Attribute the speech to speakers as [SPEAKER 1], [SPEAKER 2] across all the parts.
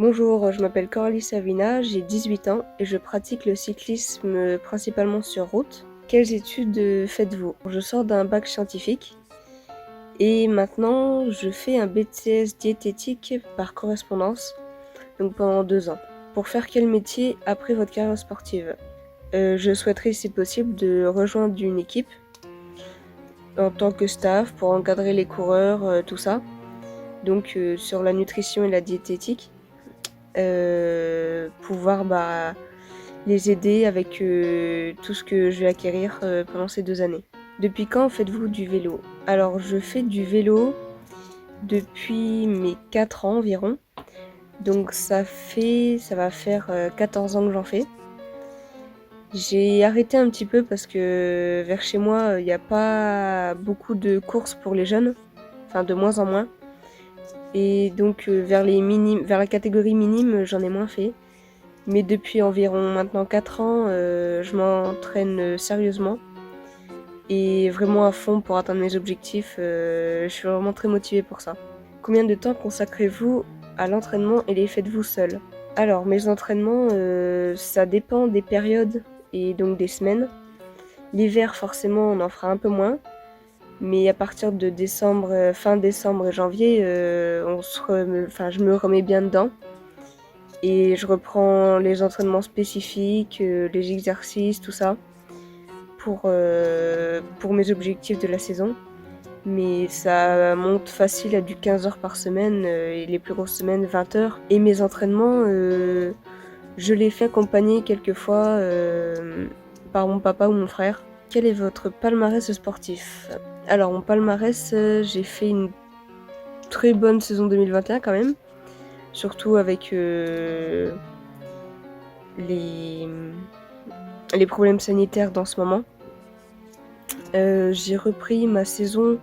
[SPEAKER 1] Bonjour, je m'appelle Coralie Savina, j'ai 18 ans et je pratique le cyclisme principalement sur route. Quelles études faites-vous? Je sors d'un bac scientifique et maintenant je fais un BTS diététique par correspondance, donc pendant 2 ans. Pour faire quel métier après votre carrière sportive? Je souhaiterais, si possible, de rejoindre une équipe en tant que staff pour encadrer les coureurs, tout ça. Donc sur la nutrition et la diététique. Pouvoir les aider avec tout ce que je vais acquérir pendant ces 2 années. Depuis quand faites-vous du vélo? Alors je fais du vélo depuis mes 4 ans environ. Donc ça va faire 14 ans que j'en fais. J'ai arrêté un petit peu parce que vers chez moi, il n'y a pas beaucoup de courses pour les jeunes, enfin de moins en moins. Et donc vers la catégorie minime, j'en ai moins fait. Mais depuis environ maintenant 4 ans, je m'entraîne sérieusement et vraiment à fond pour atteindre mes objectifs. Je suis vraiment très motivée pour ça. Combien de temps consacrez-vous à l'entraînement et les faites-vous seul? Alors, mes entraînements, ça dépend des périodes et donc des semaines. L'hiver, forcément, on en fera un peu moins. Mais à partir de décembre, fin décembre et janvier, je me remets bien dedans. Et je reprends les entraînements spécifiques, les exercices, tout ça, pour mes objectifs de la saison. Mais ça monte facile à du 15 heures par semaine, et les plus grosses semaines 20 heures. Et mes entraînements, je les fais accompagner quelquefois par mon papa ou mon frère. Quel est votre palmarès sportif? Alors mon palmarès, j'ai fait une très bonne saison 2021 quand même. Surtout avec les problèmes sanitaires dans ce moment. J'ai repris ma saison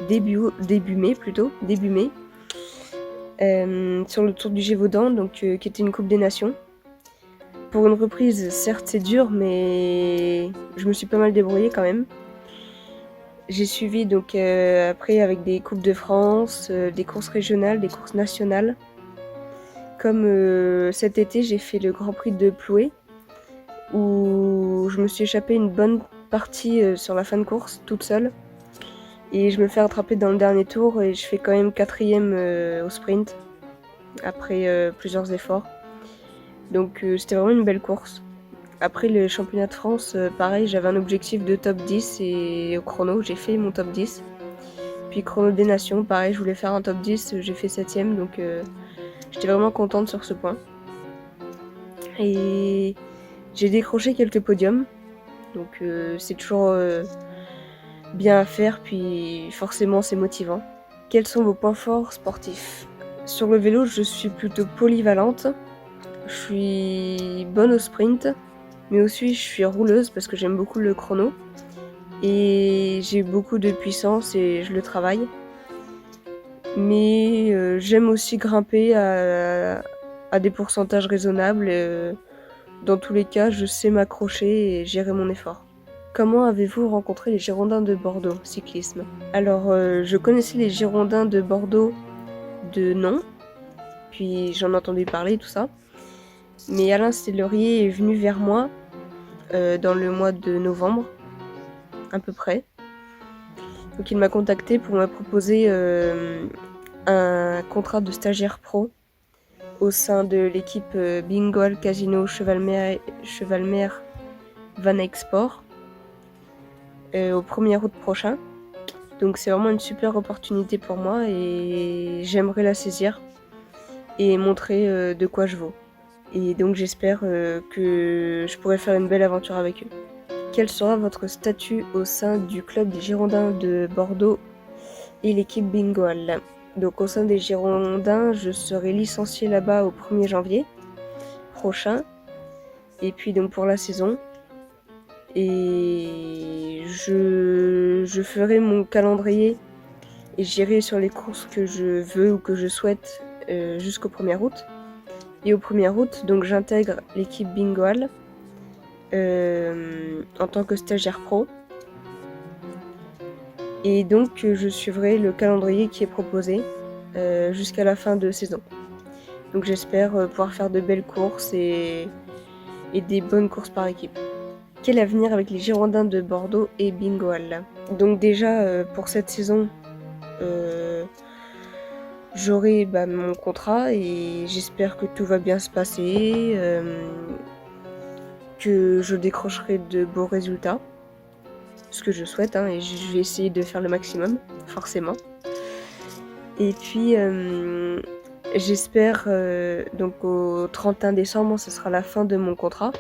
[SPEAKER 1] début mai, sur le Tour du Gévaudan, donc qui était une Coupe des Nations. Pour une reprise, certes c'est dur, mais je me suis pas mal débrouillée quand même. J'ai suivi donc après avec des Coupes de France, des courses régionales, des courses nationales. Comme cet été, j'ai fait le Grand Prix de Plouay, où je me suis échappée une bonne partie sur la fin de course, toute seule. Et je me fais rattraper dans le dernier tour et je fais quand même 4e au sprint, après plusieurs efforts. Donc c'était vraiment une belle course. Après le championnat de France, pareil, j'avais un objectif de top 10 et au chrono, j'ai fait mon top 10. Puis chrono des nations, pareil, je voulais faire un top 10, j'ai fait 7ème, donc j'étais vraiment contente sur ce point. Et j'ai décroché quelques podiums, donc c'est toujours bien à faire, puis forcément c'est motivant. Quels sont vos points forts sportifs? Sur le vélo, je suis plutôt polyvalente. Je suis bonne au sprint, mais aussi je suis rouleuse parce que j'aime beaucoup le chrono. Et j'ai beaucoup de puissance et je le travaille. Mais j'aime aussi grimper à des pourcentages raisonnables. Dans tous les cas, je sais m'accrocher et gérer mon effort. Comment avez-vous rencontré les Girondins de Bordeaux cyclisme? Alors, je connaissais les Girondins de Bordeaux de nom, puis j'en ai entendu parler, tout ça. Mais Alain Stellerier est venu vers moi dans le mois de novembre, à peu près. Donc il m'a contacté pour me proposer un contrat de stagiaire pro au sein de l'équipe Bingoal Casino Chevalmer Van Export au 1er août prochain. Donc c'est vraiment une super opportunité pour moi et j'aimerais la saisir et montrer de quoi je vaux. Et donc j'espère que je pourrai faire une belle aventure avec eux. Quel sera votre statut au sein du club des Girondins de Bordeaux et l'équipe Bingoal? Donc au sein des Girondins, je serai licenciée là-bas au 1er janvier prochain. Et puis donc pour la saison. Et je ferai mon calendrier et j'irai sur les courses que je veux ou que je souhaite jusqu'au 1er août. Et au 1er août, donc j'intègre l'équipe Bingoal en tant que stagiaire pro. Et donc je suivrai le calendrier qui est proposé jusqu'à la fin de saison. Donc j'espère pouvoir faire de belles courses et des bonnes courses par équipe. Quel avenir avec les Girondins de Bordeaux et Bingoal? Donc déjà, pour cette saison, j'aurai mon contrat et j'espère que tout va bien se passer, que je décrocherai de beaux résultats. Ce que je souhaite, et je vais essayer de faire le maximum, forcément. Et puis, j'espère, donc au 31 décembre, ce sera la fin de mon contrat.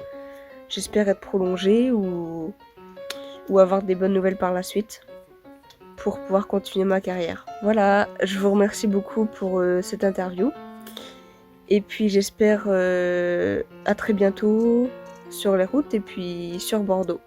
[SPEAKER 1] J'espère être prolongée ou avoir des bonnes nouvelles par la suite pour pouvoir continuer ma carrière. Voilà, je vous remercie beaucoup pour cette interview. Et puis j'espère à très bientôt sur les routes et puis sur Bordeaux.